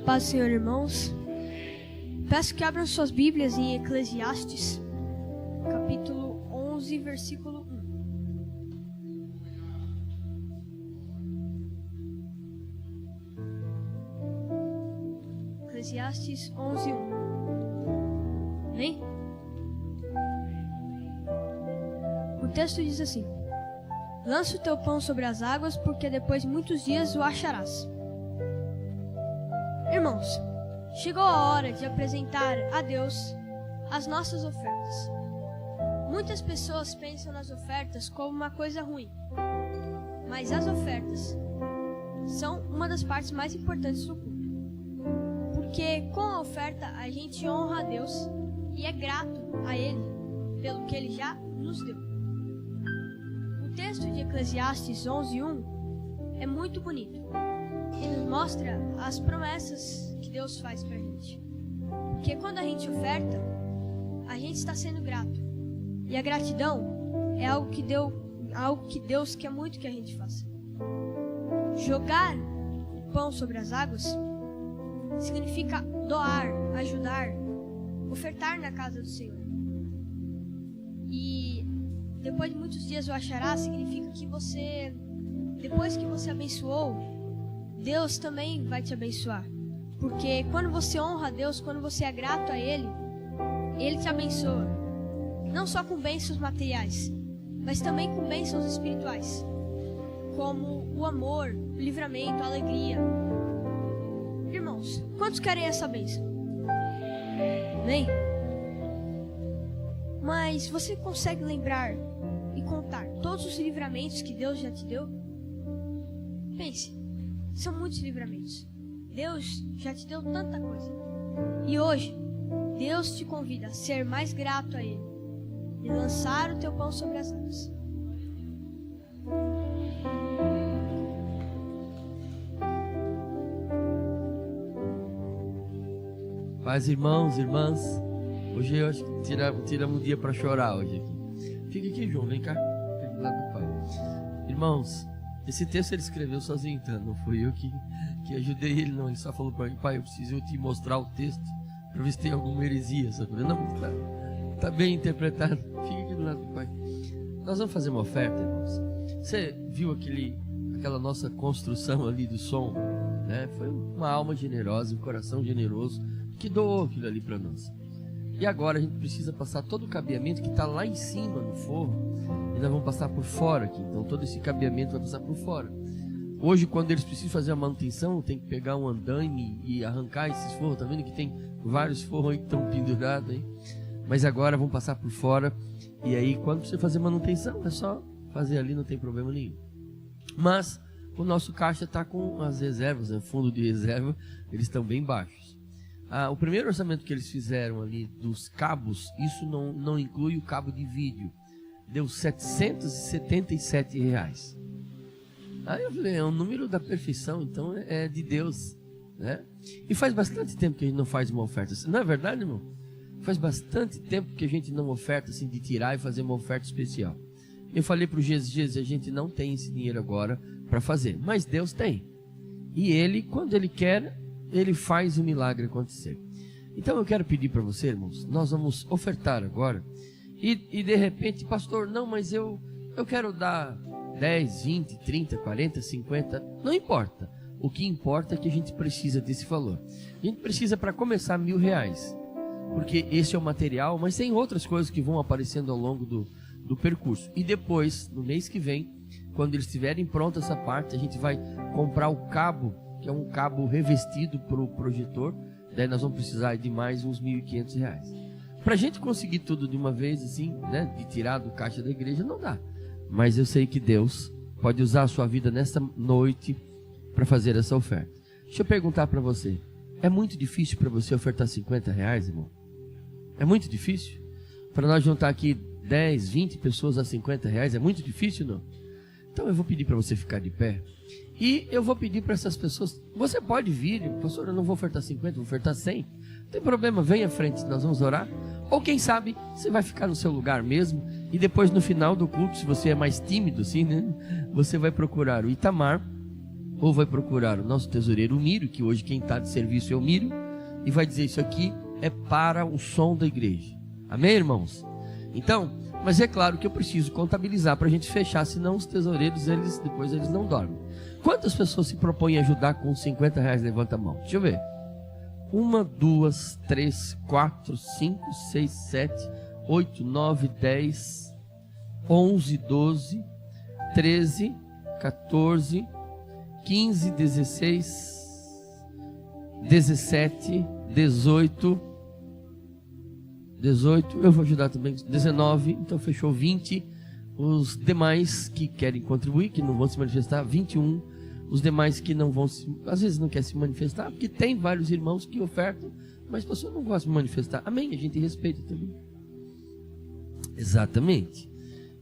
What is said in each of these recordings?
paz do Senhor, irmãos. Peço que abram suas Bíblias em Eclesiastes, capítulo 11, versículo 1. Eclesiastes 11, 1. Amém? O texto diz assim: lança o teu pão sobre as águas, porque depois de muitos dias o acharás. Irmãos, chegou a hora de apresentar a Deus as nossas ofertas. Muitas pessoas pensam nas ofertas como uma coisa ruim, mas as ofertas são uma das partes mais importantes do culto. Porque com a oferta a gente honra a Deus e é grato a Ele pelo que Ele já nos deu. O texto de Eclesiastes 11:1 é muito bonito. Ele mostra as promessas que Deus faz pra gente. Porque quando a gente oferta, a gente está sendo grato. E a gratidão é algo que Deus quer muito que a gente faça. Jogar o pão sobre as águas significa doar, ajudar, ofertar na casa do Senhor. E depois de muitos dias o achará significa que depois que você abençoou, Deus também vai te abençoar. Porque quando você honra a Deus, quando você é grato a Ele, Ele te abençoa. Não só com bênçãos materiais, mas também com bênçãos espirituais, como o amor, o livramento, a alegria. Irmãos, quantos querem essa bênção? Amém? Mas você consegue lembrar e contar todos os livramentos que Deus já te deu? Pense. São muitos livramentos. Deus já te deu tanta coisa. E hoje, Deus te convida a ser mais grato a Ele e lançar o teu pão sobre as águas. Paz, irmãos, irmãs. Hoje eu acho que tiramos um dia para chorar hoje aqui. Fica aqui, João, vem cá. Fica do lado do pai. Irmãos, esse texto ele escreveu sozinho, então não fui eu que ajudei ele, não. Ele só falou para mim: pai, eu preciso te mostrar o texto para ver se tem alguma heresia. Sabe? Não, tá bem interpretado. Fica aqui do lado do pai. Nós vamos fazer uma oferta, irmãos. Você viu aquela nossa construção ali do som, né? Foi uma alma generosa, um coração generoso que doou aquilo ali para nós. E agora a gente precisa passar todo o cabeamento que está lá em cima no forro. E nós vamos passar por fora aqui. Então todo esse cabeamento vai passar por fora. Hoje, quando eles precisam fazer a manutenção, tem que pegar um andaime e arrancar esses forros. Tá vendo que tem vários forros aí que estão pendurados aí. Mas agora vão passar por fora. E aí, quando você fazer manutenção, é só fazer ali, não tem problema nenhum. Mas o nosso caixa está com as reservas, né? Fundo de reserva, eles estão bem baixos. O primeiro orçamento que eles fizeram ali dos cabos, isso não inclui o cabo de vídeo. Deu R$777. Aí eu falei, é um número da perfeição, então é de Deus, né? E faz bastante tempo que a gente não faz uma oferta assim. Não é verdade, irmão? Faz bastante tempo que a gente não oferta assim, de tirar e fazer uma oferta especial. Eu falei para o Jesus, a gente não tem esse dinheiro agora para fazer, mas Deus tem. E Ele, quando Ele quer, Ele faz o milagre acontecer. Então eu quero pedir para você, irmãos, nós vamos ofertar agora. E de repente, pastor, não, mas eu quero dar 10, 20, 30, 40, 50, não importa. O que importa é que a gente precisa desse valor. A gente precisa, para começar, R$1.000, porque esse é o material, mas tem outras coisas que vão aparecendo ao longo do percurso. E depois, no mês que vem, quando eles tiverem pronta essa parte, a gente vai comprar o cabo, que é um cabo revestido para o projetor. Daí nós vamos precisar de mais uns R$1.500. Para a gente conseguir tudo de uma vez, assim, né, de tirar do caixa da igreja, não dá. Mas eu sei que Deus pode usar a sua vida nesta noite para fazer essa oferta. Deixa eu perguntar para você: é muito difícil para você ofertar R$50, irmão? É muito difícil? Para nós juntar aqui 10, 20 pessoas a R$50, é muito difícil, não? Então eu vou pedir para você ficar de pé. E eu vou pedir para essas pessoas, você pode vir, pastor, eu não vou ofertar 50, vou ofertar 100. Não tem problema, vem à frente, nós vamos orar. Ou quem sabe, você vai ficar no seu lugar mesmo. E depois no final do culto, se você é mais tímido assim, né? Você vai procurar o Itamar ou vai procurar o nosso tesoureiro, o Mírio, que hoje quem está de serviço é o Mírio, e vai dizer: isso aqui é para o som da igreja. Amém, irmãos? Então, mas é claro que eu preciso contabilizar para a gente fechar, senão os tesoureiros, depois eles não dormem. Quantas pessoas se propõem a ajudar com R$50? Levanta a mão. Deixa eu ver. 1, 2, 3, 4, 5, 6, 7, 8, 9, 10, 11, 12, 13, 14, 15, 16, 17, 18, eu vou ajudar também, 19, então fechou 20. Os demais que querem contribuir, que não vão se manifestar, 21. Os demais que não vão às vezes não querem se manifestar, porque tem vários irmãos que ofertam, mas a pessoa não gosta de manifestar. Amém, a gente respeita também. Exatamente.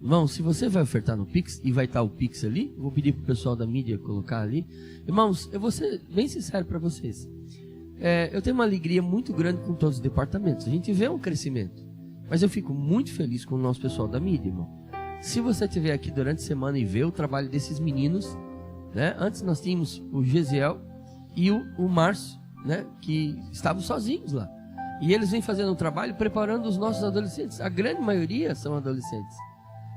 Irmão, se você vai ofertar no Pix, e vai estar o Pix ali, eu vou pedir para o pessoal da mídia colocar ali. Irmãos, eu vou ser bem sincero para vocês. Eu tenho uma alegria muito grande com todos os departamentos. A gente vê um crescimento, mas eu fico muito feliz com o nosso pessoal da mídia, irmão. Se você estiver aqui durante a semana e ver o trabalho desses meninos, né? Antes nós tínhamos o Gesiel e o Márcio, né? Que estavam sozinhos lá. E eles vêm fazendo um trabalho preparando os nossos adolescentes. A grande maioria são adolescentes.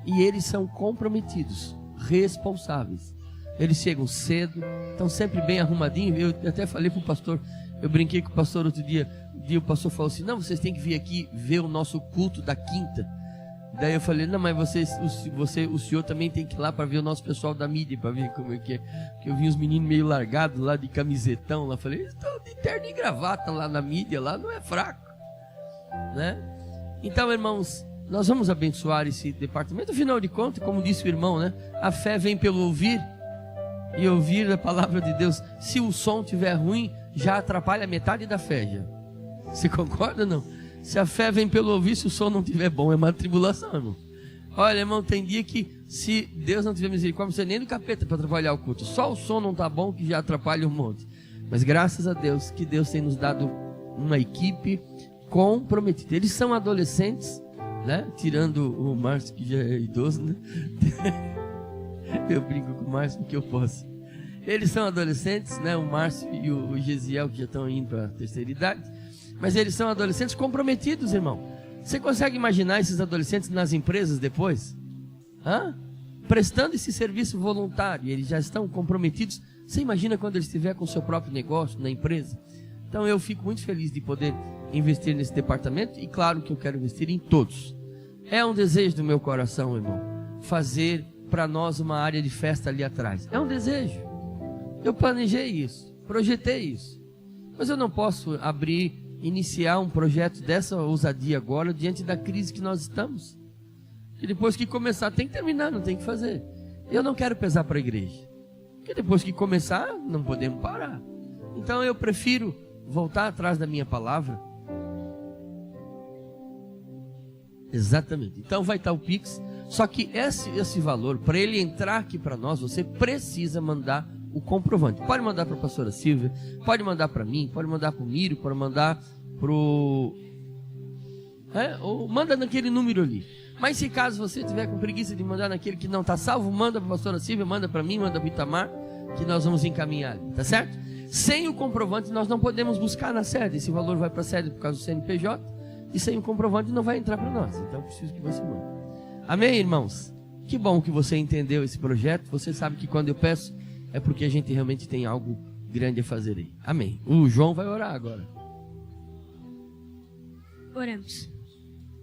E eles são comprometidos, responsáveis. Eles chegam cedo, estão sempre bem arrumadinhos. Eu até falei para o pastor, eu brinquei com o pastor outro dia. O pastor falou assim: não, vocês têm que vir aqui ver o nosso culto da quinta. Daí eu falei: não, mas o senhor também tem que ir lá para ver o nosso pessoal da mídia, para ver como é que é. Que eu vi os meninos meio largados lá de camisetão lá. Falei: eles estão de terno e gravata lá na mídia, lá não é fraco, né? Então, irmãos, nós vamos abençoar esse departamento. Afinal de contas, como disse o irmão, né? A fé vem pelo ouvir, e ouvir a palavra de Deus. Se o som estiver ruim, já atrapalha metade da fé já. Você concorda ou não? Se a fé vem pelo ouvir, se o som não estiver bom, é uma tribulação, irmão. Olha, irmão, tem dia que, se Deus não tiver misericórdia, não precisa nem do capeta para atrapalhar o culto. Só o som não está bom, que já atrapalha um monte. Mas graças a Deus, que Deus tem nos dado uma equipe comprometida. Eles são adolescentes, né? Tirando o Márcio, que já é idoso, né? Eu brinco com o Márcio porque eu posso. Eles são adolescentes, né? O Márcio e o Gesiel, que já estão indo para a terceira idade. Mas eles são adolescentes comprometidos, irmão. Você consegue imaginar esses adolescentes nas empresas depois? Prestando esse serviço voluntário. Eles já estão comprometidos. Você imagina quando ele estiver com o seu próprio negócio na empresa? Então eu fico muito feliz de poder investir nesse departamento. E claro que eu quero investir em todos. É um desejo do meu coração, irmão, fazer para nós uma área de festa ali atrás. É um desejo. Eu planejei isso, projetei isso. Mas eu não posso iniciar um projeto dessa ousadia agora, diante da crise que nós estamos. E depois que começar, tem que terminar, não tem que fazer. Eu não quero pesar para a igreja, porque depois que começar, não podemos parar. Então eu prefiro voltar atrás da minha palavra. Exatamente. Então vai estar o Pix. Só que esse valor, para ele entrar aqui para nós, você precisa mandar o comprovante. Pode mandar para a pastora Silvia, pode mandar para mim, pode mandar para o Mírio, pode mandar para o... ou manda naquele número ali. Mas se caso você tiver com preguiça de mandar naquele que não está salvo, manda para a pastora Silvia, manda para mim, manda para o Itamar, que nós vamos encaminhar ali, tá certo? Sem o comprovante nós não podemos buscar na sede. Esse valor vai para a sede por causa do CNPJ, e sem o comprovante não vai entrar para nós. Então eu preciso que você mande. Amém, irmãos? Que bom que você entendeu esse projeto. Você sabe que quando eu peço, é porque a gente realmente tem algo grande a fazer aí. Amém. O João vai orar agora. Oremos.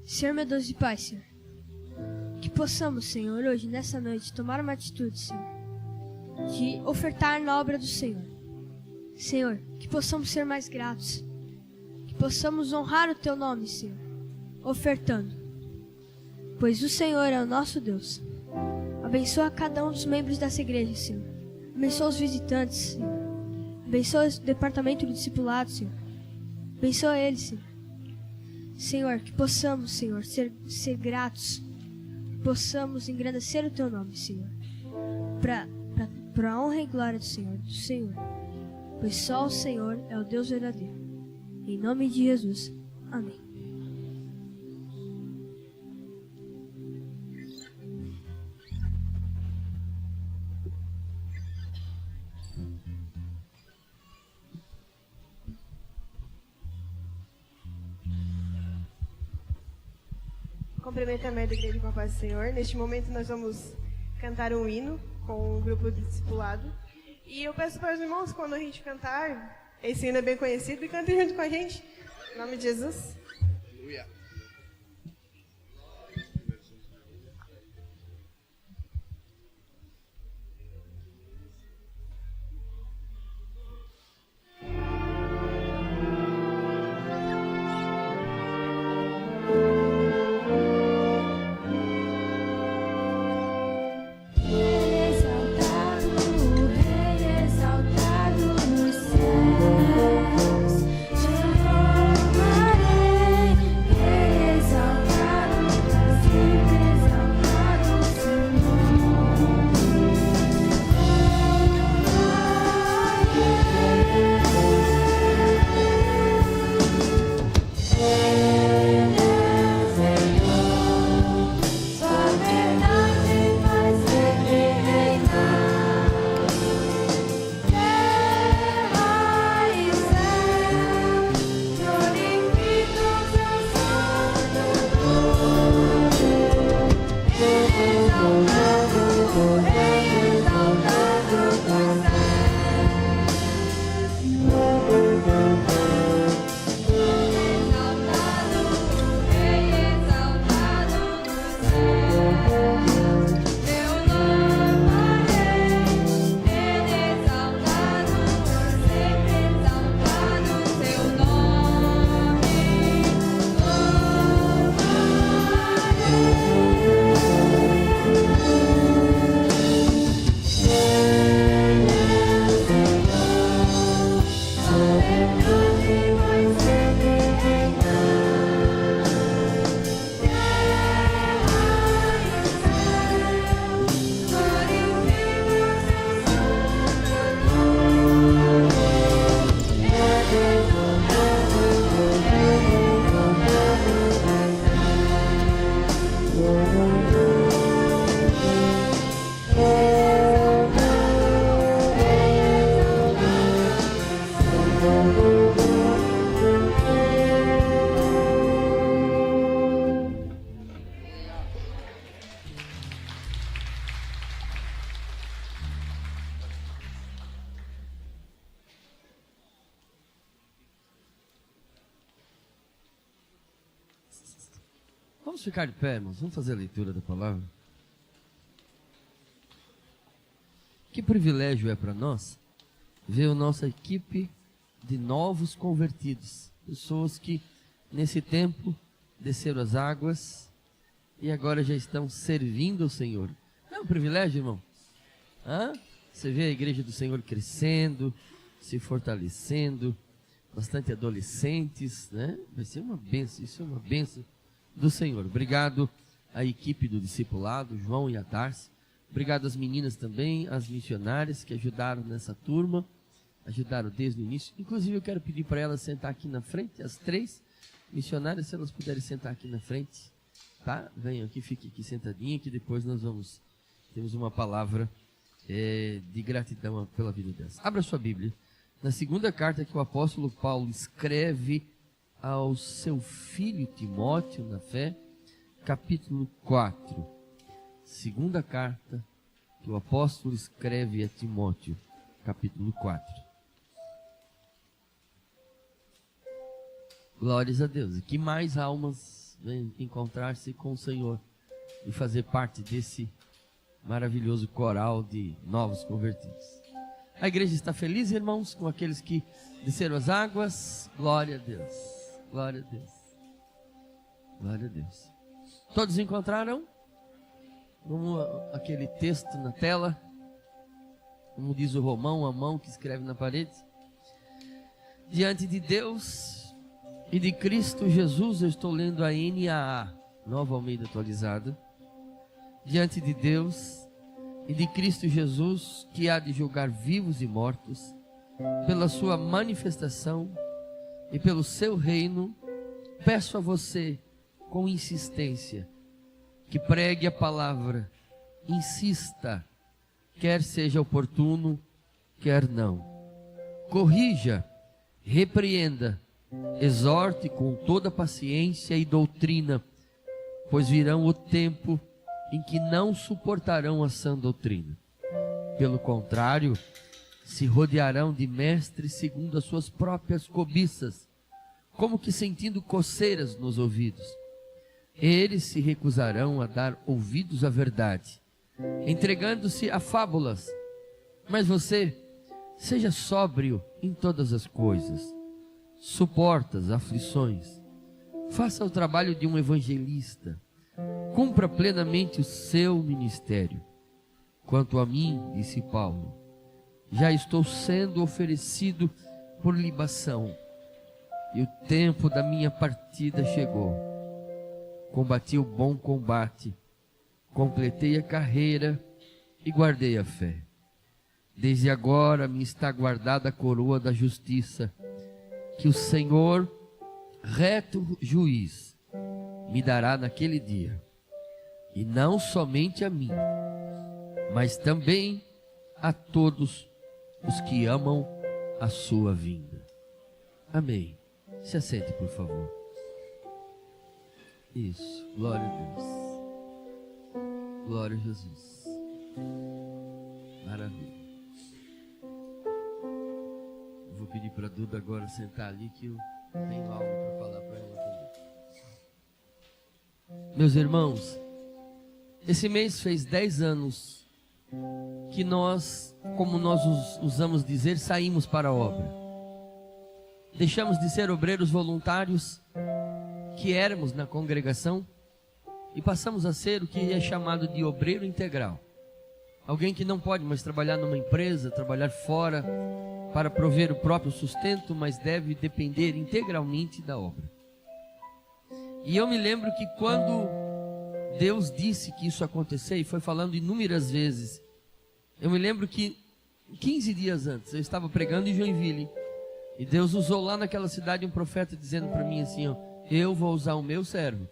Senhor, meu Deus e Pai, Senhor, que possamos, Senhor, hoje, nessa noite, tomar uma atitude, Senhor, de ofertar na obra do Senhor. Senhor, que possamos ser mais gratos, que possamos honrar o Teu nome, Senhor, ofertando, pois o Senhor é o nosso Deus. Abençoa cada um dos membros dessa igreja, Senhor. Abençoa os visitantes, Senhor. Abençoa o departamento de discipulado, Senhor. Abençoa eles, Senhor. Senhor, que possamos, Senhor, ser gratos. Que possamos engrandecer o Teu nome, Senhor. Para a honra e glória do Senhor. Pois só o Senhor é o Deus verdadeiro. Em nome de Jesus. Amém. Cumprimentamento da Igreja com a paz do Senhor. Neste momento nós vamos cantar um hino com o grupo de discipulado. E eu peço para os irmãos, quando a gente cantar, esse hino é bem conhecido, e cantem junto com a gente. Em nome de Jesus. Aleluia. Vamos ficar de pé, irmãos. Vamos fazer a leitura da palavra. Que privilégio é para nós ver a nossa equipe de novos convertidos. Pessoas que, nesse tempo, desceram as águas e agora já estão servindo ao Senhor. Não é um privilégio, irmão? Hã? Você vê a igreja do Senhor crescendo, se fortalecendo, bastante adolescentes, né? Vai ser uma bênção, isso é uma bênção do Senhor. Obrigado à equipe do discipulado, João e a Darcy. Obrigado às meninas também, às missionárias que ajudaram nessa turma, ajudaram desde o início. Inclusive eu quero pedir para elas sentar aqui na frente, as 3 missionárias, se elas puderem sentar aqui na frente, tá? Venham aqui, fiquem aqui sentadinha, que depois nós temos uma palavra de gratidão pela vida delas. Abra sua Bíblia, na segunda carta que o apóstolo Paulo escreve ao seu filho Timóteo na fé, capítulo 4. Segunda carta que o apóstolo escreve a Timóteo, capítulo 4. Glórias a Deus. E que mais almas venham encontrar-se com o Senhor e fazer parte desse maravilhoso coral de novos convertidos. A igreja está feliz, irmãos, com aqueles que desceram as águas. Glória a Deus. Glória a Deus. Glória a Deus. Todos encontraram? Vamos aquele texto na tela. Como diz o Romão, a mão que escreve na parede. Diante de Deus e de Cristo Jesus, eu estou lendo a NAA, Nova Almeida Atualizada. Diante de Deus e de Cristo Jesus, que há de julgar vivos e mortos, pela sua manifestação e pelo seu reino, peço a você, com insistência, que pregue a palavra, insista, quer seja oportuno, quer não. Corrija, repreenda, exorte com toda paciência e doutrina, pois virão o tempo em que não suportarão a sã doutrina. Pelo contrário, se rodearão de mestres segundo as suas próprias cobiças, como que sentindo coceiras nos ouvidos. Eles se recusarão a dar ouvidos à verdade, entregando-se a fábulas. Mas você, seja sóbrio em todas as coisas, suporta as aflições, faça o trabalho de um evangelista, cumpra plenamente o seu ministério. Quanto a mim, disse Paulo, já estou sendo oferecido por libação, e o tempo da minha partida chegou. Combati o bom combate, completei a carreira e guardei a fé. Desde agora me está guardada a coroa da justiça, que o Senhor, reto juiz, me dará naquele dia. E não somente a mim, mas também a todos os que amam a sua vinda. Amém. Se assente, por favor. Isso, glória a Deus. Glória a Jesus. Maravilha. Eu vou pedir para a Duda agora sentar ali, que eu tenho algo para falar para ela também. Meus irmãos, esse mês fez 10 anos que nós, como nós usamos dizer, saímos para a obra. Deixamos de ser obreiros voluntários que éramos na congregação e passamos a ser o que é chamado de obreiro integral. Alguém que não pode mais trabalhar numa empresa, trabalhar fora para prover o próprio sustento, mas deve depender integralmente da obra. E eu me lembro que quando Deus disse que isso acontecer, e foi falando inúmeras vezes, eu me lembro que 15 dias antes eu estava pregando em Joinville, e Deus usou lá naquela cidade um profeta dizendo para mim assim, ó, eu vou usar o meu servo,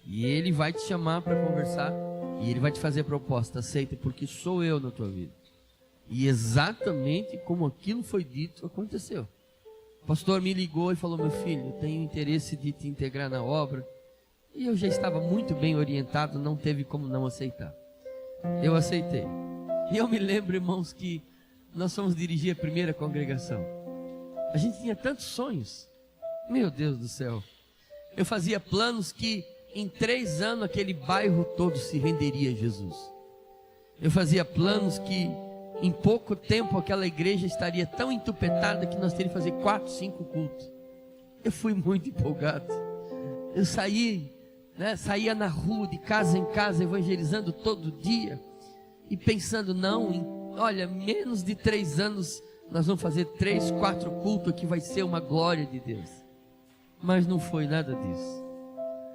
e ele vai te chamar para conversar, e ele vai te fazer proposta, aceita, porque sou eu na tua vida. E exatamente como aquilo foi dito, aconteceu. O pastor me ligou e falou, meu filho, eu tenho interesse de te integrar na obra. E eu já estava muito bem orientado, não teve como não aceitar. Eu aceitei. E eu me lembro, irmãos, que nós fomos dirigir a primeira congregação. A gente tinha tantos sonhos. Meu Deus do céu. Eu fazia planos que em 3 anos aquele bairro todo se renderia a Jesus. Eu fazia planos que em pouco tempo aquela igreja estaria tão entupetada que nós teríamos que fazer 4, 5 cultos. Eu fui muito empolgado. Eu saía na rua, de casa em casa, evangelizando todo dia. E pensando, olha, menos de 3 anos nós vamos fazer 3, 4 cultos que vai ser uma glória de Deus. Mas não foi nada disso.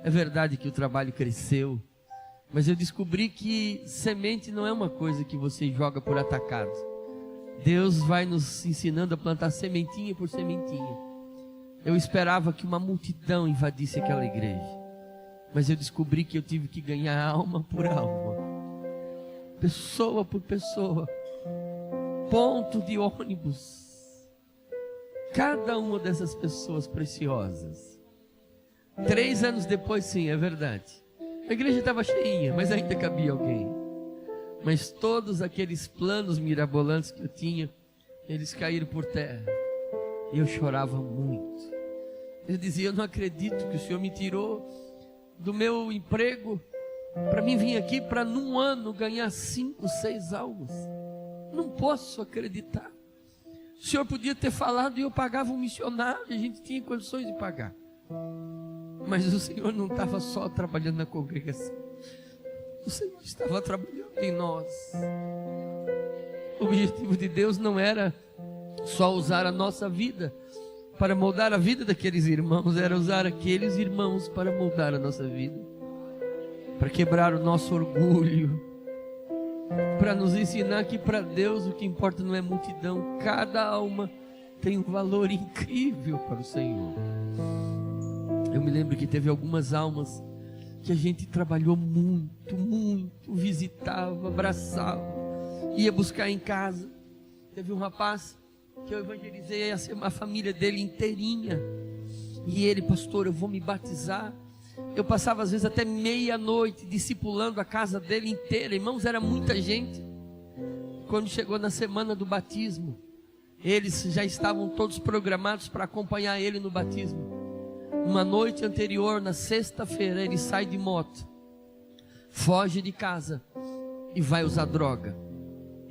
É verdade que o trabalho cresceu, mas eu descobri que semente não é uma coisa que você joga por atacado. Deus vai nos ensinando a plantar sementinha por sementinha. Eu esperava que uma multidão invadisse aquela igreja, mas eu descobri que eu tive que ganhar alma por alma, pessoa por pessoa, ponto de ônibus, cada uma dessas pessoas preciosas. 3 anos depois, sim, é verdade, a igreja estava cheinha, mas ainda cabia alguém. Mas todos aqueles planos mirabolantes que eu tinha, eles caíram por terra. E eu chorava muito. Eu dizia, eu não acredito que o Senhor me tirou do meu emprego para mim vir aqui para num ano ganhar 5, 6 almas. Não posso acreditar. O Senhor podia ter falado e eu pagava um missionário, a gente tinha condições de pagar. Mas o Senhor não estava só trabalhando na congregação, o Senhor estava trabalhando em nós. O objetivo de Deus não era só usar a nossa vida para moldar a vida daqueles irmãos, era usar aqueles irmãos para moldar a nossa vida, para quebrar o nosso orgulho, para nos ensinar que para Deus o que importa não é multidão, cada alma tem um valor incrível para o Senhor. Eu me lembro que teve algumas almas que a gente trabalhou muito, muito, visitava, abraçava, ia buscar em casa. Teve um rapaz que eu evangelizei a família dele inteirinha, e ele, pastor, eu vou me batizar, Eu passava às vezes até meia-noite discipulando a casa dele inteira. Irmãos, era muita gente. Quando chegou na semana do batismo, eles já estavam todos programados para acompanhar ele no batismo. Uma noite anterior, na sexta-feira, ele sai de moto, foge de casa e vai usar droga.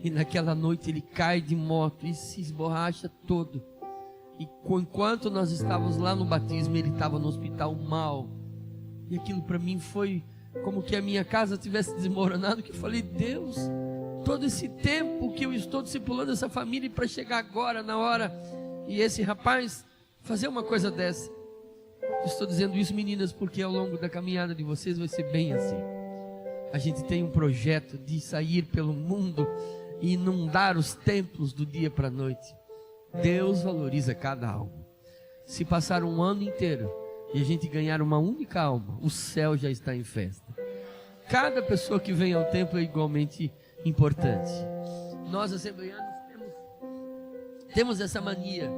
E naquela noite ele cai de moto e se esborracha todo. E enquanto nós estávamos lá no batismo, ele estava no hospital mal. E aquilo para mim foi como que a minha casa tivesse desmoronado, que eu falei, Deus, todo esse tempo que eu estou discipulando essa família para chegar agora na hora, e esse rapaz fazer uma coisa dessa. Eu estou dizendo isso, meninas, porque ao longo da caminhada de vocês vai ser bem assim. A gente tem um projeto de sair pelo mundo e inundar os templos do dia para a noite. Deus valoriza cada alma. Se passar um ano inteiro e a gente ganhar uma única alma, o céu já está em festa. Cada pessoa que vem ao templo é igualmente importante. Nós, assembleanos, temos essa mania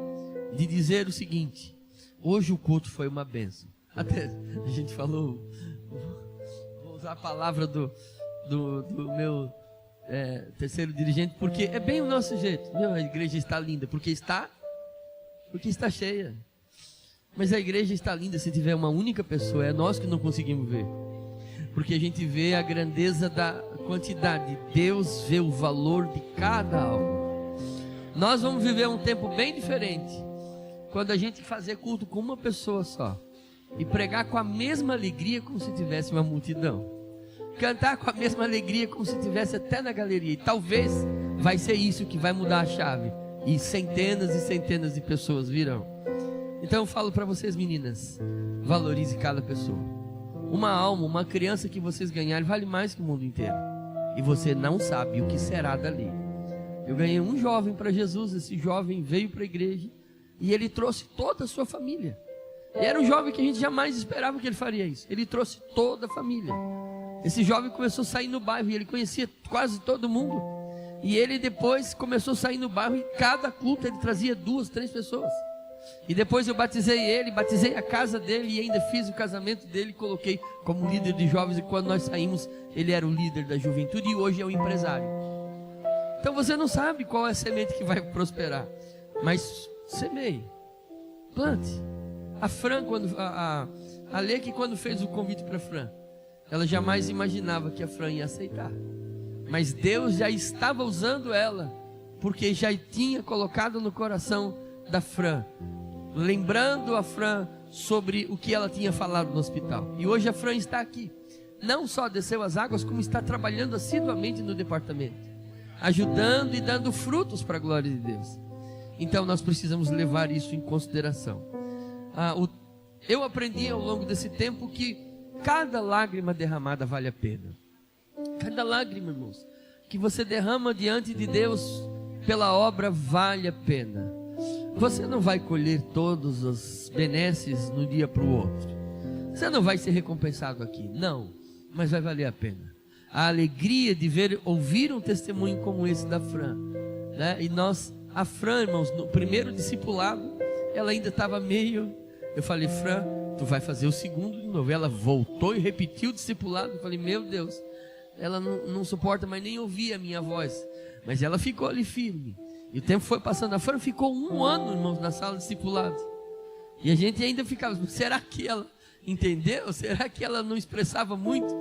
de dizer o seguinte: hoje o culto foi uma bênção. Até a gente falou, vou usar a palavra do meu terceiro dirigente, porque é bem o nosso jeito. A igreja está linda, porque está cheia. Mas a igreja está linda se tiver uma única pessoa. É nós que não conseguimos ver, porque a gente vê a grandeza da quantidade. Deus vê o valor de cada alma. Nós vamos viver um tempo bem diferente quando a gente fazer culto com uma pessoa só e pregar com a mesma alegria como se tivesse uma multidão, cantar com a mesma alegria como se tivesse até na galeria. E talvez vai ser isso que vai mudar a chave, e centenas de pessoas virão. Então eu falo para vocês, meninas, valorize cada pessoa. Uma alma, uma criança que vocês ganharem vale mais que o mundo inteiro, e você não sabe o que será dali. Eu ganhei um jovem para Jesus. Esse jovem veio para a igreja e ele trouxe toda a sua família. E era um jovem que a gente jamais esperava que ele faria isso. Ele trouxe toda a família. Esse jovem começou a sair no bairro e ele conhecia quase todo mundo. E ele depois começou a sair no bairro e cada culto ele trazia 2, 3 pessoas. E depois eu batizei ele, batizei a casa dele e ainda fiz o casamento dele e coloquei como líder de jovens. E quando nós saímos, ele era o líder da juventude e hoje é o empresário. Então você não sabe qual é a semente que vai prosperar, mas semeie, plante. A Fran, a Lê, que quando fez o convite para a Fran, ela jamais imaginava que a Fran ia aceitar, mas Deus já estava usando ela, porque já tinha colocado no coração da Fran, lembrando a Fran sobre o que ela tinha falado no hospital. E hoje a Fran está aqui, não só desceu as águas, como está trabalhando assiduamente no departamento, ajudando e dando frutos para a glória de Deus. Então nós precisamos levar isso em consideração. Eu aprendi ao longo desse tempo que cada lágrima derramada vale a pena. Cada lágrima, irmãos, que você derrama diante de Deus pela obra vale a pena. Você não vai colher todos os benesses no dia para o outro. Você não vai ser recompensado aqui, não, mas vai valer a pena. A alegria de ouvir um testemunho como esse da Fran, né? E a Fran, irmãos, no primeiro discipulado, ela ainda estava meio... Eu falei, Fran, tu vai fazer o segundo de novo. Ela voltou e repetiu o discipulado. Eu falei, meu Deus, ela não suporta mais nem ouvir a minha voz. Mas ela ficou ali firme. E o tempo foi passando. A Fran ficou 1 ano, irmãos, na sala de discipulado. E a gente ainda ficava, será que ela entendeu? Será que ela não expressava muito?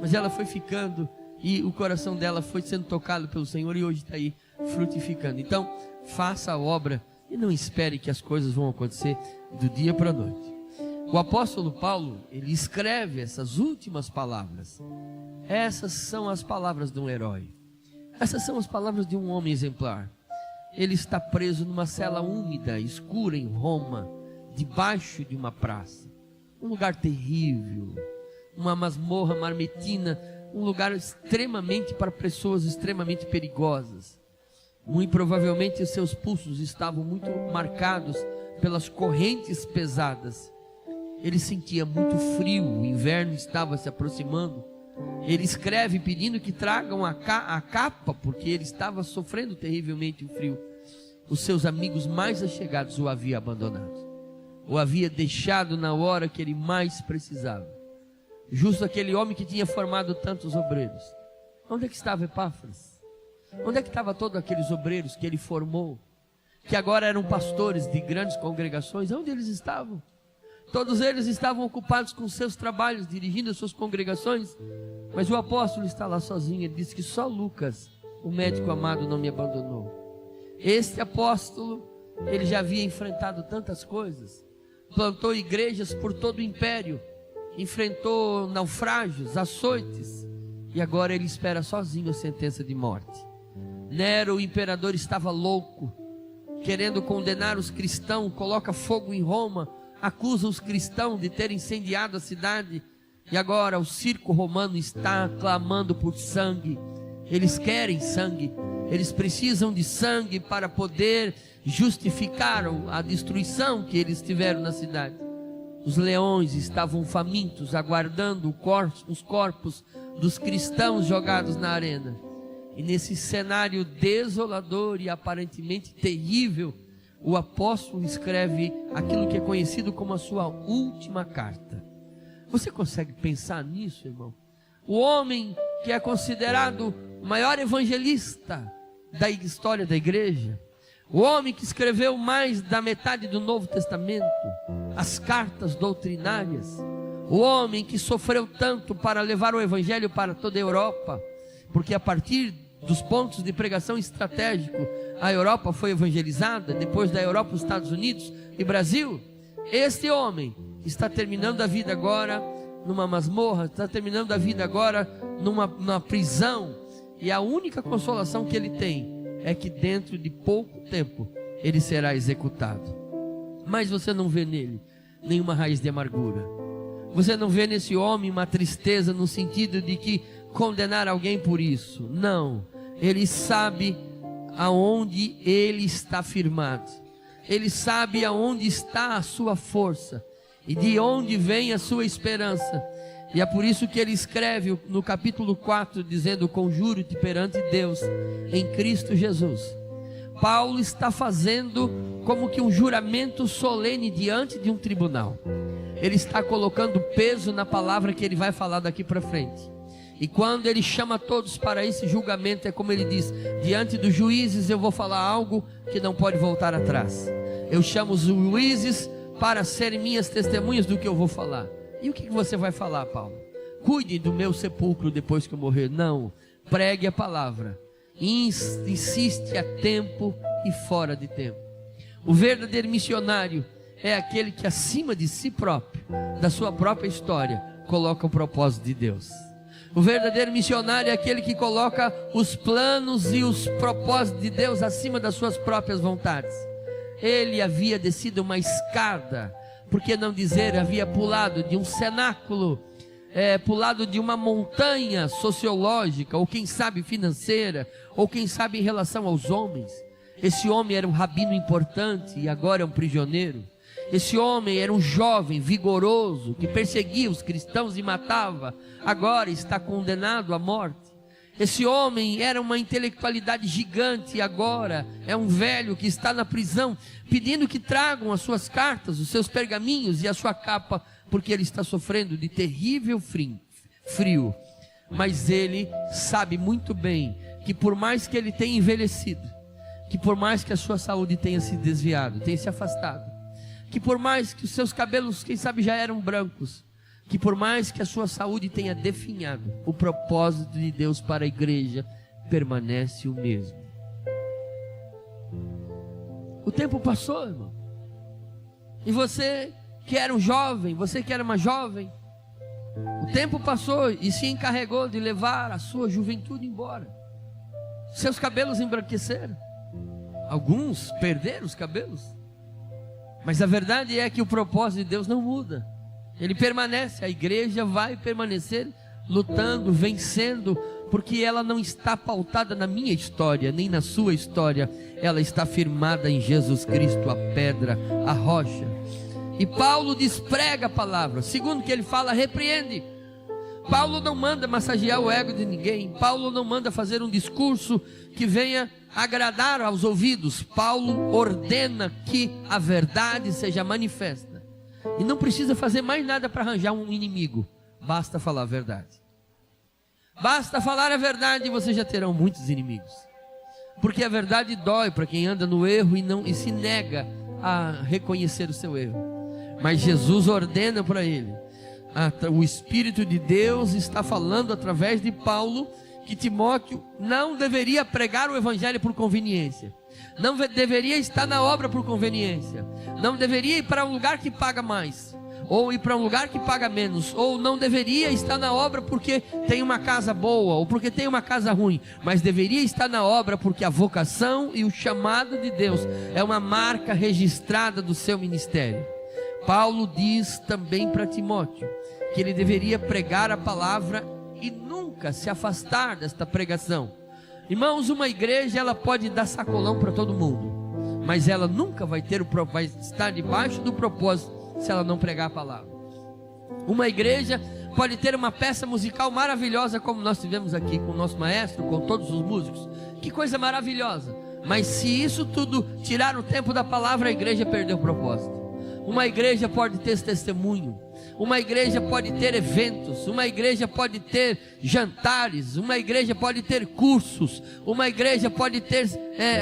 Mas ela foi ficando e o coração dela foi sendo tocado pelo Senhor e hoje está aí frutificando. Então, faça a obra e não espere que as coisas vão acontecer do dia para a noite. O apóstolo Paulo, ele escreve essas últimas palavras. Essas são as palavras de um herói. Essas são as palavras de um homem exemplar. Ele está preso numa cela úmida, escura em Roma, debaixo de uma praça. Um lugar terrível, uma masmorra marmetina, um lugar extremamente para pessoas extremamente perigosas. Muito provavelmente os seus pulsos estavam muito marcados pelas correntes pesadas. Ele sentia muito frio, o inverno estava se aproximando. Ele escreve pedindo que tragam a capa, porque ele estava sofrendo terrivelmente o frio. Os seus amigos mais achegados o haviam abandonado, o havia deixado na hora que ele mais precisava. justo aquele homem que tinha formado tantos obreiros. Onde é que estava Epáfras? Onde é que estavam todos aqueles obreiros que ele formou, que agora eram pastores de grandes congregações? Onde eles estavam? Todos eles estavam ocupados com seus trabalhos, dirigindo as suas congregações, mas o apóstolo está lá sozinho. Ele disse que só Lucas, o médico amado, não me abandonou. Este apóstolo, ele já havia enfrentado tantas coisas, plantou igrejas por todo o império, enfrentou naufrágios, açoites, e agora ele espera sozinho a sentença de morte. Nero, o imperador, estava louco, querendo condenar os cristãos, coloca fogo em Roma, acusa os cristãos de terem incendiado a cidade, e agora o circo romano está clamando por sangue. Eles querem sangue, eles precisam de sangue para poder justificar a destruição que eles tiveram na cidade. Os leões estavam famintos, aguardando os corpos dos cristãos jogados na arena. E nesse cenário desolador e aparentemente terrível, o apóstolo escreve aquilo que é conhecido como a sua última carta. Você consegue pensar nisso, irmão? O homem que é considerado o maior evangelista da história da igreja, o homem que escreveu mais da metade do Novo Testamento, as cartas doutrinárias, o homem que sofreu tanto para levar o evangelho para toda a Europa, porque a partir dos pontos de pregação estratégico, a Europa foi evangelizada, depois da Europa os Estados Unidos e Brasil. Este homem está terminando a vida agora numa masmorra, está terminando a vida agora numa prisão, e a única consolação que ele tem é que dentro de pouco tempo ele será executado. Mas você não vê nele nenhuma raiz de amargura, você não vê nesse homem uma tristeza no sentido de que condenar alguém por isso. Não, ele sabe aonde ele está firmado, ele sabe aonde está a sua força e de onde vem a sua esperança. E é por isso que ele escreve no capítulo 4, dizendo: conjuro-te perante Deus em Cristo Jesus. Paulo está fazendo como que um juramento solene diante de um tribunal. Ele está colocando peso na palavra que ele vai falar daqui para frente. E quando ele chama todos para esse julgamento, é como ele diz: diante dos juízes eu vou falar algo que não pode voltar atrás. Eu chamo os juízes para serem minhas testemunhas do que eu vou falar. E o que você vai falar, Paulo? Cuide do meu sepulcro depois que eu morrer. Não, pregue a palavra, insiste a tempo e fora de tempo. O verdadeiro missionário é aquele que acima de si próprio, da sua própria história, coloca o propósito de Deus. O verdadeiro missionário é aquele que coloca os planos e os propósitos de Deus acima das suas próprias vontades. Ele havia descido uma escada, por que não dizer, havia pulado de um cenáculo, pulado de uma montanha sociológica, ou quem sabe financeira, ou quem sabe em relação aos homens. Esse homem era um rabino importante e agora é um prisioneiro. Esse homem era um jovem vigoroso que perseguia os cristãos e matava, agora está condenado à morte. Esse homem era uma intelectualidade gigante e agora é um velho que está na prisão, pedindo que tragam as suas cartas, os seus pergaminhos e a sua capa, porque ele está sofrendo de terrível frio. Mas ele sabe muito bem que por mais que ele tenha envelhecido, que por mais que a sua saúde tenha se desviado, tenha se afastado, que por mais que os seus cabelos, quem sabe, já eram brancos, que por mais que a sua saúde tenha definhado, o propósito de Deus para a igreja permanece o mesmo. O tempo passou, irmão, e você que era um jovem, você que era uma jovem, o tempo passou e se encarregou de levar a sua juventude embora. Seus cabelos embranqueceram, alguns perderam os cabelos, mas a verdade é que o propósito de Deus não muda. Ele permanece, a igreja vai permanecer lutando, vencendo, porque ela não está pautada na minha história, nem na sua história, ela está firmada em Jesus Cristo, a pedra, a rocha. E Paulo desprega a palavra, segundo que ele fala, repreende. Paulo não manda massagear o ego de ninguém, Paulo não manda fazer um discurso que venha agradar aos ouvidos. Paulo ordena que a verdade seja manifesta. E não precisa fazer mais nada para arranjar um inimigo. Basta falar a verdade. Basta falar a verdade e vocês já terão muitos inimigos. Porque a verdade dói para quem anda no erro e se nega a reconhecer o seu erro. Mas Jesus ordena para ele. O Espírito de Deus está falando através de Paulo que Timóteo não deveria pregar o Evangelho por conveniência. Não deveria estar na obra por conveniência. Não deveria ir para um lugar que paga mais, ou ir para um lugar que paga menos, ou não deveria estar na obra porque tem uma casa boa, ou porque tem uma casa ruim, mas deveria estar na obra porque a vocação e o chamado de Deus é uma marca registrada do seu ministério. Paulo diz também para Timóteo que ele deveria pregar a palavra e nunca se afastar desta pregação. Irmãos, uma igreja ela pode dar sacolão para todo mundo, mas ela nunca vai estar debaixo do propósito se ela não pregar a palavra. Uma igreja pode ter uma peça musical maravilhosa, como nós tivemos aqui com o nosso maestro, com todos os músicos. Que coisa maravilhosa! Mas se isso tudo tirar o tempo da palavra, a igreja perdeu o propósito. Uma igreja pode ter testemunho, uma igreja pode ter eventos, uma igreja pode ter jantares, uma igreja pode ter cursos, uma igreja pode ter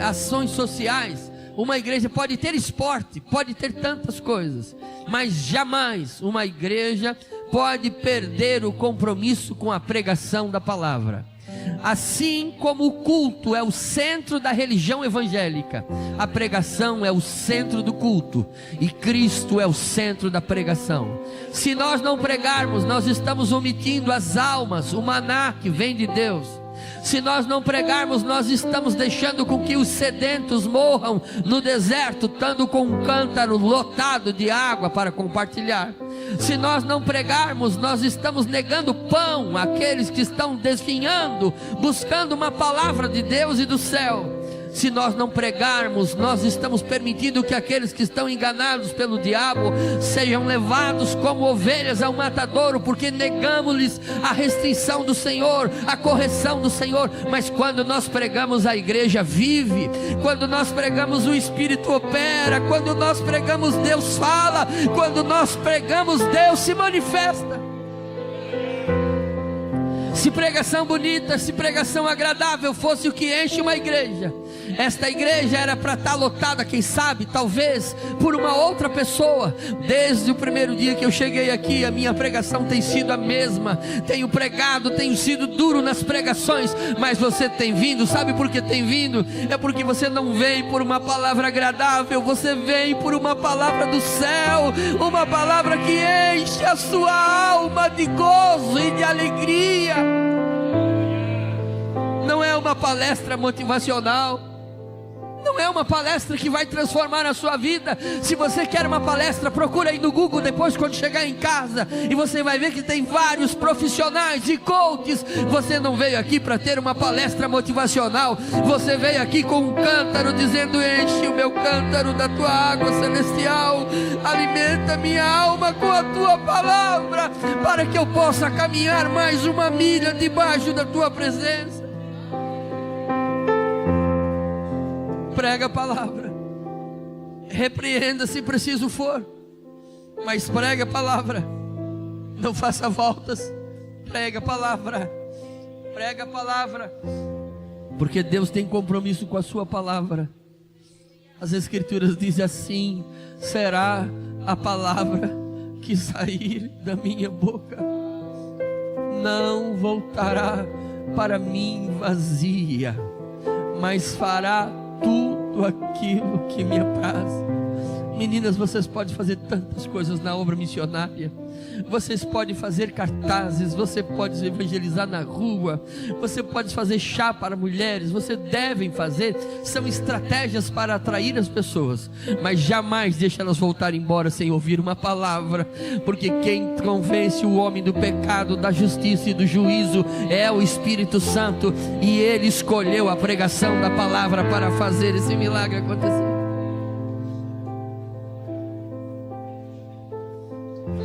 ações sociais, uma igreja pode ter esporte, pode ter tantas coisas, mas jamais uma igreja pode perder o compromisso com a pregação da palavra. Assim como o culto é o centro da religião evangélica, a pregação é o centro do culto, e Cristo é o centro da pregação. Se nós não pregarmos, nós estamos omitindo as almas, o maná que vem de Deus. Se nós não pregarmos, nós estamos deixando com que os sedentos morram no deserto, estando com um cântaro lotado de água para compartilhar. Se nós não pregarmos, nós estamos negando pão àqueles que estão desfinhando, buscando uma palavra de Deus e do céu. Se nós não pregarmos, nós estamos permitindo que aqueles que estão enganados pelo diabo sejam levados como ovelhas ao matadouro, porque negamos-lhes a restrição do Senhor, a correção do Senhor. Mas quando nós pregamos, a igreja vive. Quando nós pregamos, o Espírito opera. Quando nós pregamos, Deus fala. Quando nós pregamos, Deus se manifesta. Se pregação bonita, se pregação agradável fosse o que enche uma igreja, esta igreja era para estar lotada, quem sabe, talvez, por uma outra pessoa. Desde o primeiro dia que eu cheguei aqui, a minha pregação tem sido a mesma. Tenho pregado, tenho sido duro nas pregações, mas você tem vindo, sabe por que tem vindo? É porque você não vem por uma palavra agradável, você vem por uma palavra do céu, uma palavra que enche a sua alma de gozo e de alegria. Não é uma palestra motivacional, não é uma palestra que vai transformar a sua vida. Se você quer uma palestra, procura aí no Google depois quando chegar em casa, e você vai ver que tem vários profissionais e coaches. Você não veio aqui para ter uma palestra motivacional, você veio aqui com um cântaro dizendo: enche o meu cântaro da tua água celestial, alimenta minha alma com a tua palavra, para que eu possa caminhar mais uma milha debaixo da tua presença. Prega a palavra, repreenda se preciso for, mas prega a palavra, não faça voltas, prega a palavra, porque Deus tem compromisso com a sua palavra. As escrituras dizem assim: será a palavra que sair da minha boca, não voltará para mim vazia, mas fará tudo aquilo que me apraz. Meninas, vocês podem fazer tantas coisas na obra missionária. Vocês podem fazer cartazes, você pode evangelizar na rua, você pode fazer chá para mulheres, você devem fazer, são estratégias para atrair as pessoas, mas jamais deixe elas voltarem embora sem ouvir uma palavra, porque quem convence o homem do pecado, da justiça e do juízo é o Espírito Santo, e Ele escolheu a pregação da palavra para fazer esse milagre acontecer.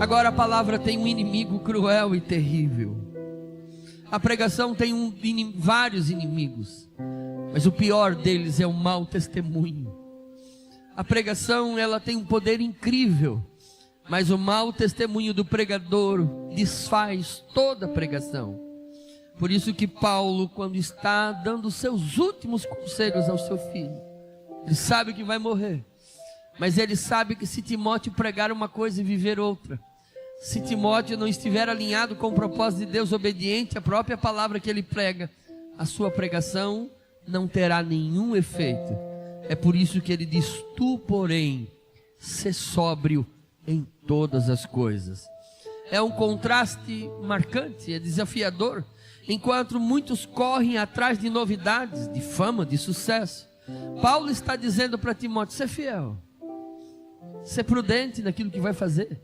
Agora a palavra tem um inimigo cruel e terrível. A pregação tem vários inimigos, mas o pior deles é o mau testemunho. A pregação, ela tem um poder incrível, mas o mau testemunho do pregador desfaz toda a pregação. Por isso que Paulo, quando está dando os seus últimos conselhos ao seu filho, ele sabe que vai morrer, mas ele sabe que se Timóteo pregar uma coisa e viver outra, se Timóteo não estiver alinhado com o propósito de Deus, obediente à própria palavra que ele prega, a sua pregação não terá nenhum efeito. É por isso que ele diz: tu, porém, sê sóbrio em todas as coisas. É um contraste marcante, é desafiador. Enquanto muitos correm atrás de novidades, de fama, de sucesso, Paulo está dizendo para Timóteo: ser fiel, ser prudente naquilo que vai fazer.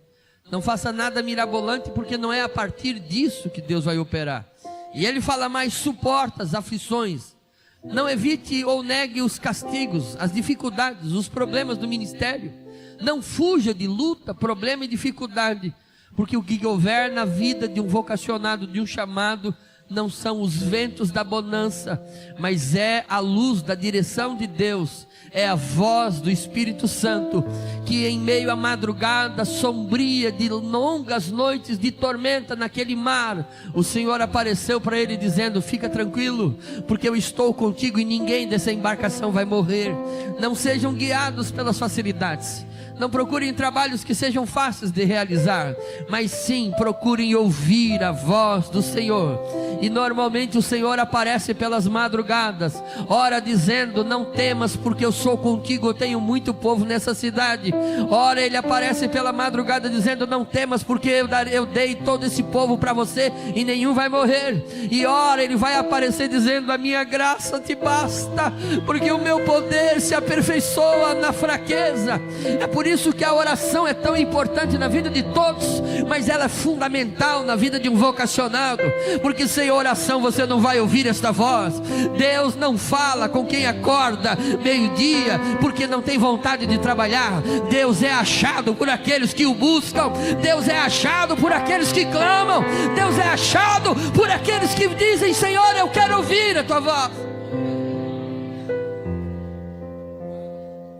Não faça nada mirabolante, porque não é a partir disso que Deus vai operar. E ele fala mais: suporta as aflições. Não evite ou negue os castigos, as dificuldades, os problemas do ministério. Não fuja de luta, problema e dificuldade, porque o que governa a vida de um vocacionado, de um chamado, não são os ventos da bonança, mas é a luz da direção de Deus, é a voz do Espírito Santo, que em meio à madrugada sombria, de longas noites de tormenta naquele mar, o Senhor apareceu para ele dizendo: fica tranquilo, porque eu estou contigo e ninguém dessa embarcação vai morrer. Não sejam guiados pelas facilidades, não procurem trabalhos que sejam fáceis de realizar, mas sim procurem ouvir a voz do Senhor. E normalmente o Senhor aparece pelas madrugadas, ora dizendo: não temas, porque eu sou contigo, eu tenho muito povo nessa cidade. Ora ele aparece pela madrugada dizendo: não temas, porque eu dei todo esse povo para você e nenhum vai morrer. E ora ele vai aparecer dizendo: a minha graça te basta, porque o meu poder se aperfeiçoa na fraqueza. É por isso que a oração é tão importante na vida de todos, mas ela é fundamental na vida de um vocacionado, porque sem oração você não vai ouvir esta voz. Deus não fala com quem acorda meio-dia porque não tem vontade de trabalhar. Deus é achado por aqueles que o buscam. Deus é achado por aqueles que clamam. Deus é achado por aqueles que dizem: Senhor, eu quero ouvir a tua voz.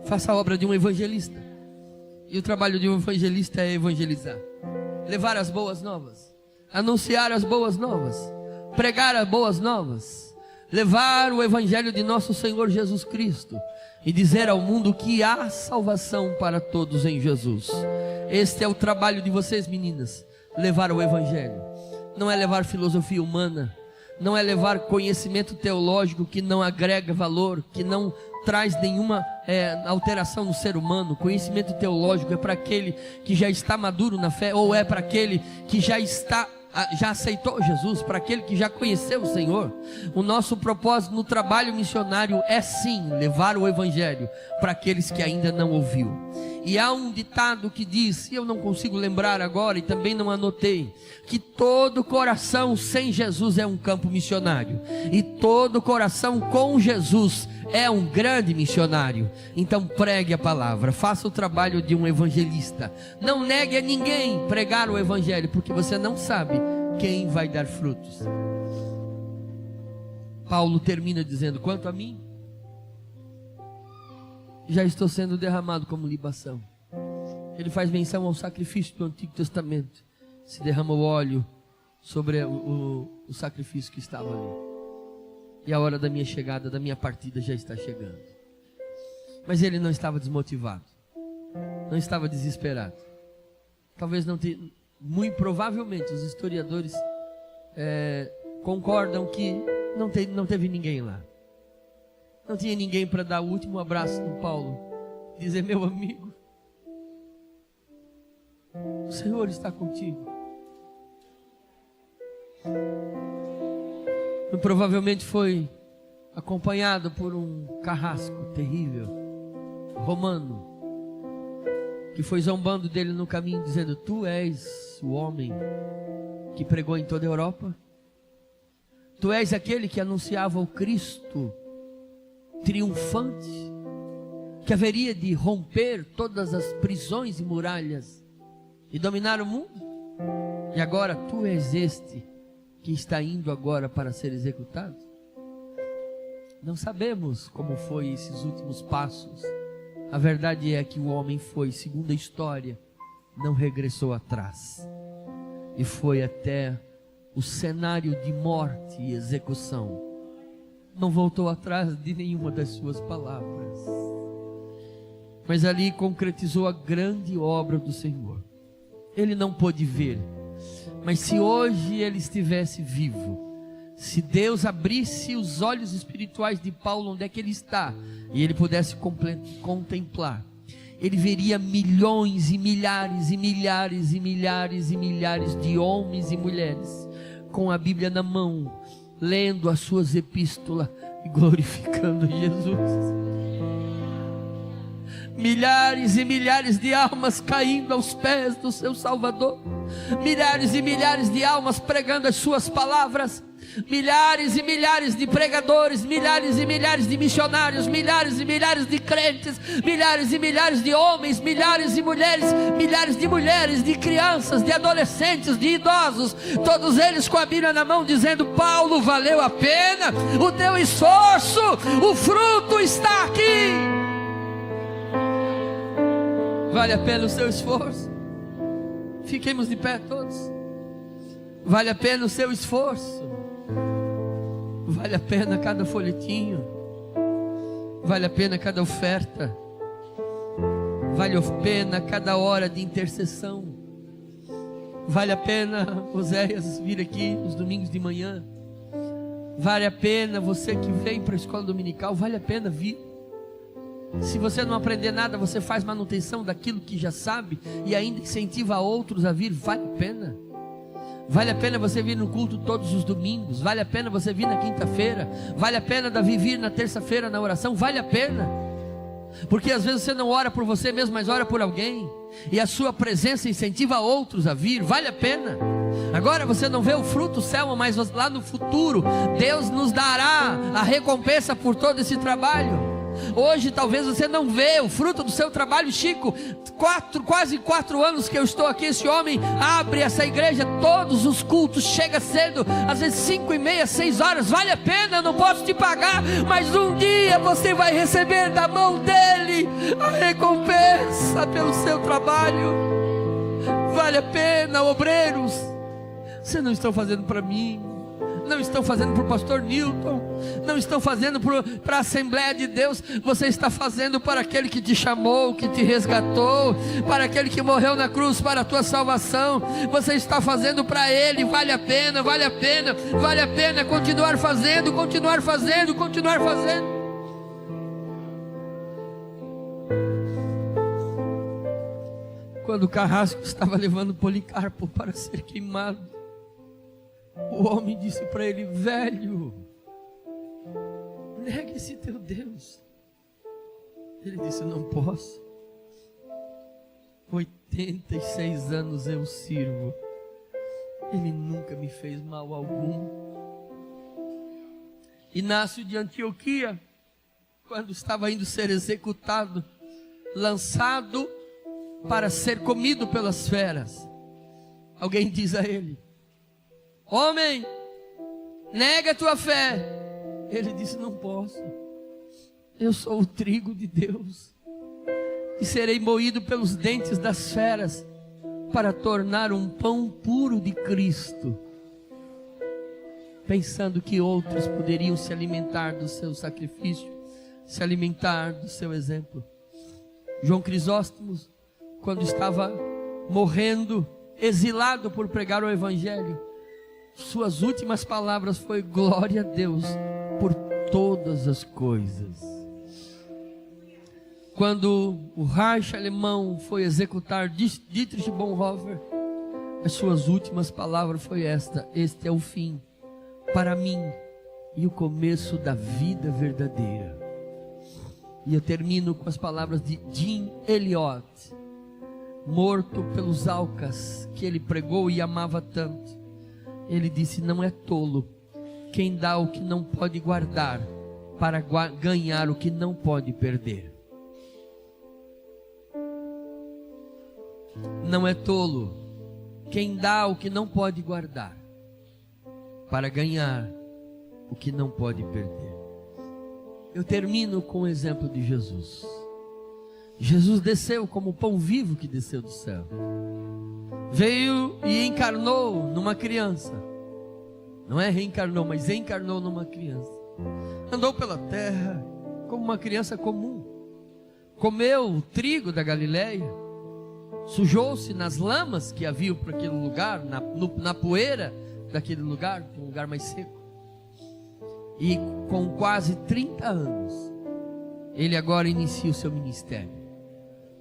Faça a obra de um evangelista. E o trabalho de um evangelista é evangelizar, levar as boas novas, anunciar as boas novas, pregar as boas novas, levar o evangelho de nosso Senhor Jesus Cristo e dizer ao mundo que há salvação para todos em Jesus. Este é o trabalho de vocês, meninas, levar o evangelho. Não é levar filosofia humana, não é levar conhecimento teológico que não agrega valor, que não traz nenhuma alteração no ser humano. Conhecimento teológico é para aquele que já está maduro na fé, ou é para aquele que já aceitou Jesus, para aquele que já conheceu o Senhor. O nosso propósito no trabalho missionário é sim levar o evangelho para aqueles que ainda não ouviu. E há um ditado que diz, eu não consigo lembrar agora e também não anotei, que todo coração sem Jesus é um campo missionário, e todo coração com Jesus é um grande missionário. Então pregue a palavra, faça o trabalho de um evangelista. Não negue a ninguém pregar o evangelho, porque você não sabe quem vai dar frutos. Paulo termina dizendo: quanto a mim, já estou sendo derramado como libação. Ele faz menção ao sacrifício do Antigo Testamento. Se derrama o óleo sobre o sacrifício que estava ali. E a hora da minha chegada, da minha partida já está chegando. Mas ele não estava desmotivado, não estava desesperado. Talvez não tenha, muito provavelmente os historiadores concordam que não teve ninguém lá. Não tinha ninguém para dar o último abraço no Paulo, dizer: meu amigo, o Senhor está contigo. Provavelmente foi acompanhado por um carrasco terrível, romano, que foi zombando dele no caminho, dizendo: tu és o homem que pregou em toda a Europa? Tu és aquele que anunciava o Cristo triunfante, que haveria de romper todas as prisões e muralhas e dominar o mundo? E agora tu és este que está indo agora para ser executado? Não sabemos como foi esses últimos passos. A verdade é que o homem foi, segundo a história, não regressou atrás e foi até o cenário de morte e execução. Não voltou atrás de nenhuma das suas palavras, mas ali concretizou a grande obra do Senhor. Ele não pôde ver, mas se hoje ele estivesse vivo, se Deus abrisse os olhos espirituais de Paulo onde é que ele está, e ele pudesse contemplar, ele veria milhões e milhares e milhares e milhares e milhares de homens e mulheres com a Bíblia na mão, lendo as suas epístolas e glorificando Jesus. Milhares e milhares de almas caindo aos pés do seu Salvador, milhares e milhares de almas pregando as suas palavras, milhares e milhares de pregadores, milhares e milhares de missionários, milhares e milhares de crentes, milhares e milhares de homens, milhares de mulheres, de crianças, de adolescentes, de idosos, todos eles com a Bíblia na mão dizendo: Paulo, valeu a pena o teu esforço, o fruto está aqui. Vale a pena o seu esforço? Fiquemos de pé todos. Vale a pena o seu esforço? Vale a pena cada folhetinho? Vale a pena cada oferta? Vale a pena cada hora de intercessão? Vale a pena Oséias vir aqui nos domingos de manhã? Vale a pena você que vem para a escola dominical? Vale a pena vir? Se você não aprender nada, você faz manutenção daquilo que já sabe e ainda incentiva outros a vir. Vale a pena? Vale a pena você vir no culto todos os domingos? Vale a pena você vir na quinta-feira? Vale a pena Davi vir na terça-feira na oração? Vale a pena? Porque às vezes você não ora por você mesmo, mas ora por alguém, e a sua presença incentiva outros a vir. Vale a pena? Agora você não vê o fruto, Selma, mas lá no futuro Deus nos dará a recompensa por todo esse trabalho. Hoje talvez você não vê o fruto do seu trabalho. Chico, quase 4 anos que eu estou aqui, esse homem abre essa igreja todos os cultos, chega cedo, às vezes 5:30, 6 horas. Vale a pena? Eu não posso te pagar, mas um dia você vai receber da mão dele a recompensa pelo seu trabalho. Vale a pena, obreiros? Vocês não estão fazendo para mim, não estão fazendo para o pastor Newton, não estão fazendo para a Assembleia de Deus. Você está fazendo para aquele que te chamou, que te resgatou, para aquele que morreu na cruz para a tua salvação. Você está fazendo para ele. Vale a pena, vale a pena, vale a pena continuar fazendo, continuar fazendo, continuar fazendo. Quando o carrasco estava levando Policarpo para ser queimado, o homem disse para ele: velho, nega esse teu Deus. Ele disse: não posso. 86 anos eu sirvo, ele nunca me fez mal algum. Inácio de Antioquia, quando estava indo ser executado, lançado para ser comido pelas feras, alguém diz a ele: homem, nega a tua fé. Ele disse: não posso. Eu sou o trigo de Deus e serei moído pelos dentes das feras para tornar um pão puro de Cristo, pensando que outros poderiam se alimentar do seu sacrifício, se alimentar do seu exemplo. João Crisóstomo, quando estava morrendo, exilado por pregar o Evangelho, suas últimas palavras foi: glória a Deus por todas as coisas. Quando o Reich alemão foi executar Dietrich Bonhoeffer, as suas últimas palavras foi esta: este é o fim para mim e o começo da vida verdadeira. E eu termino com as palavras de Jim Elliot, morto pelos Alcas que ele pregou e amava tanto. Ele disse: não é tolo quem dá o que não pode guardar para ganhar o que não pode perder. Não é tolo quem dá o que não pode guardar para ganhar o que não pode perder. Eu termino com o exemplo de Jesus. Jesus desceu como o pão vivo que desceu do céu. Veio e encarnou numa criança. Não é reencarnou, mas encarnou numa criança. Andou pela terra como uma criança comum. Comeu o trigo da Galileia. Sujou-se nas lamas que havia por aquele lugar, na poeira daquele lugar, um lugar mais seco. E com quase 30 anos, ele agora inicia o seu ministério.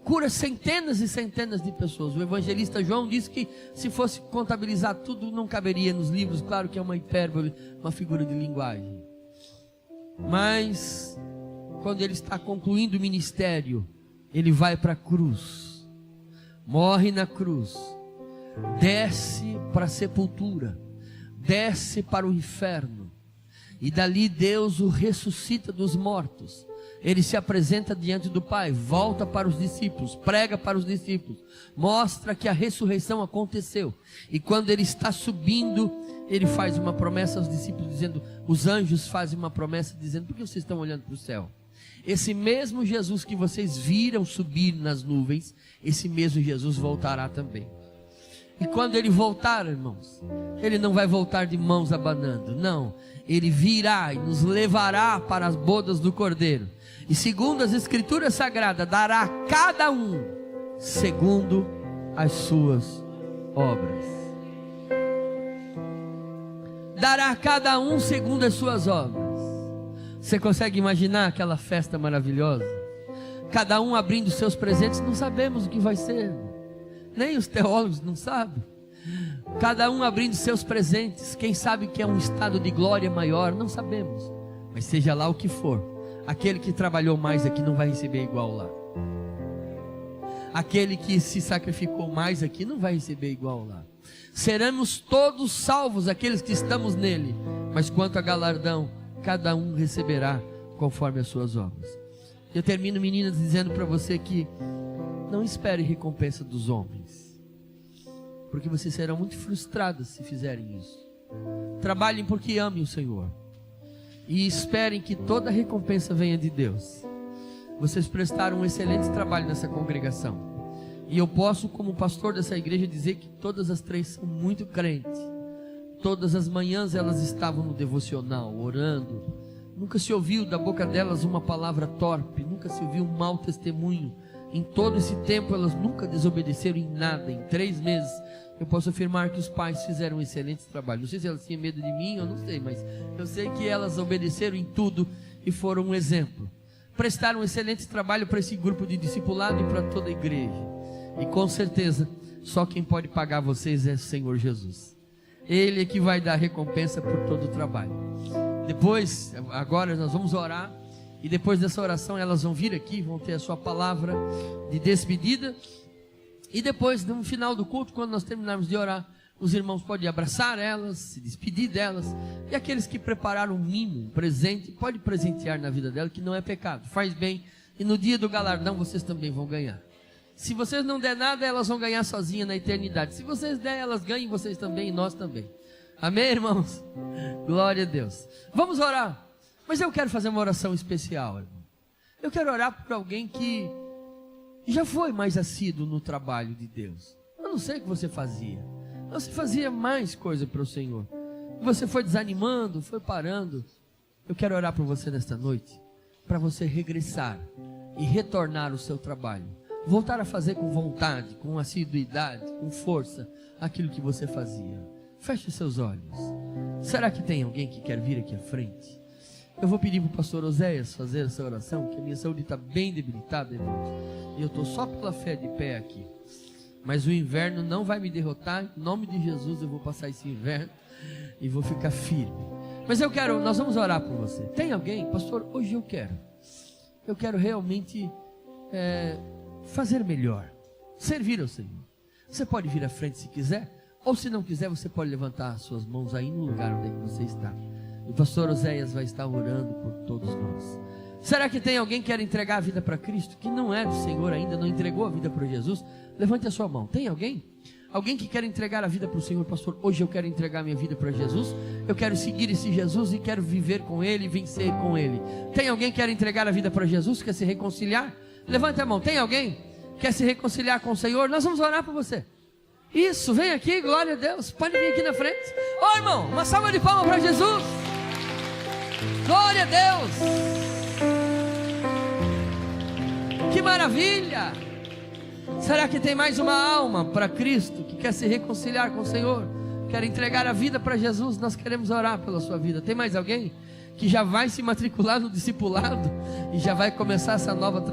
Cura centenas e centenas de pessoas. O evangelista João disse que se fosse contabilizar tudo, não caberia nos livros. Claro que é uma hipérbole, uma figura de linguagem. Mas, quando ele está concluindo o ministério, ele vai para a cruz. Morre na cruz. Desce para a sepultura. Desce para o inferno. E dali Deus o ressuscita dos mortos. Ele se apresenta diante do Pai, volta para os discípulos, prega para os discípulos, mostra que a ressurreição aconteceu. E quando ele está subindo, ele faz uma promessa aos discípulos, dizendo, os anjos fazem uma promessa, dizendo, por que vocês estão olhando para o céu? Esse mesmo Jesus que vocês viram subir nas nuvens, esse mesmo Jesus voltará também. E quando ele voltar, irmãos, ele não vai voltar de mãos abanando, não. Ele virá e nos levará para as bodas do Cordeiro. E segundo as Escrituras Sagradas, dará a cada um segundo as suas obras. Dará a cada um segundo as suas obras. Você consegue imaginar aquela festa maravilhosa? Cada um abrindo seus presentes, não sabemos o que vai ser. Nem os teólogos não sabem. Cada um abrindo seus presentes. Quem sabe que é um estado de glória maior, não sabemos. Mas seja lá o que for, aquele que trabalhou mais aqui não vai receber igual lá. Aquele que se sacrificou mais aqui não vai receber igual lá. Seremos todos salvos, aqueles que estamos nele. Mas quanto a galardão, cada um receberá conforme as suas obras. Eu termino, meninas, dizendo para você que não espere recompensa dos homens, porque vocês serão muito frustradas se fizerem isso. Trabalhem porque amem o Senhor e esperem que toda a recompensa venha de Deus. Vocês prestaram um excelente trabalho nessa congregação, e eu posso, como pastor dessa igreja, dizer que todas as três são muito crentes. Todas as manhãs elas estavam no devocional, orando. Nunca se ouviu da boca delas uma palavra torpe, nunca se ouviu um mau testemunho. Em todo esse tempo elas nunca desobedeceram em nada. Em 3 meses eu posso afirmar que os pais fizeram um excelente trabalho. Não sei se elas tinham medo de mim, eu não sei, mas eu sei que elas obedeceram em tudo e foram um exemplo. Prestaram um excelente trabalho para esse grupo de discipulado e para toda a igreja. E com certeza, só quem pode pagar vocês é o Senhor Jesus. Ele é que vai dar recompensa por todo o trabalho. Depois, agora nós vamos orar. E depois dessa oração elas vão vir aqui, vão ter a sua palavra de despedida. E depois, no final do culto, quando nós terminarmos de orar, os irmãos podem abraçar elas, se despedir delas. E aqueles que prepararam um mimo, um presente, pode presentear na vida dela, que não é pecado, faz bem. E no dia do galardão vocês também vão ganhar. Se vocês não der nada, elas vão ganhar sozinhas na eternidade. Se vocês der, elas ganhem, vocês também e nós também. Amém, irmãos? Glória a Deus. Vamos orar. Mas eu quero fazer uma oração especial, irmão. Eu quero orar por alguém que já foi mais assíduo no trabalho de Deus. Eu não sei o que você fazia. Você fazia mais coisa para o Senhor. Você foi desanimando, foi parando. Eu quero orar por você nesta noite, para você regressar e retornar ao seu trabalho. Voltar a fazer com vontade, com assiduidade, com força, aquilo que você fazia. Feche os seus olhos. Será que tem alguém que quer vir aqui à frente? Eu vou pedir para o pastor Oséias fazer essa oração, que a minha saúde está bem debilitada, irmãos. E eu estou só pela fé de pé aqui. Mas o inverno não vai me derrotar. Em nome de Jesus eu vou passar esse inverno e vou ficar firme. Mas nós vamos orar por você. Tem alguém? Pastor, hoje eu quero realmente fazer melhor, servir ao Senhor. Você pode vir à frente se quiser, ou se não quiser, você pode levantar as suas mãos aí no lugar onde você está. O pastor Oséias vai estar orando por todos nós. Será que tem alguém que quer entregar a vida para Cristo, que não é do Senhor ainda, não entregou a vida para Jesus? Levante a sua mão. Tem alguém? Alguém que quer entregar a vida para o Senhor? Pastor, hoje eu quero entregar minha vida para Jesus. Eu quero seguir esse Jesus e quero viver com Ele, vencer com Ele. Tem alguém que quer entregar a vida para Jesus, quer se reconciliar? Levante a mão. Tem alguém que quer se reconciliar com o Senhor? Nós vamos orar por você. Isso, vem aqui, glória a Deus. Pode vir aqui na frente. Ô irmão, uma salva de palmas para Jesus. Glória a Deus. Que maravilha. Será que tem mais uma alma para Cristo que quer se reconciliar com o Senhor? Quer entregar a vida para Jesus? Nós queremos orar pela sua vida. Tem mais alguém que já vai se matricular no discipulado e já vai começar essa nova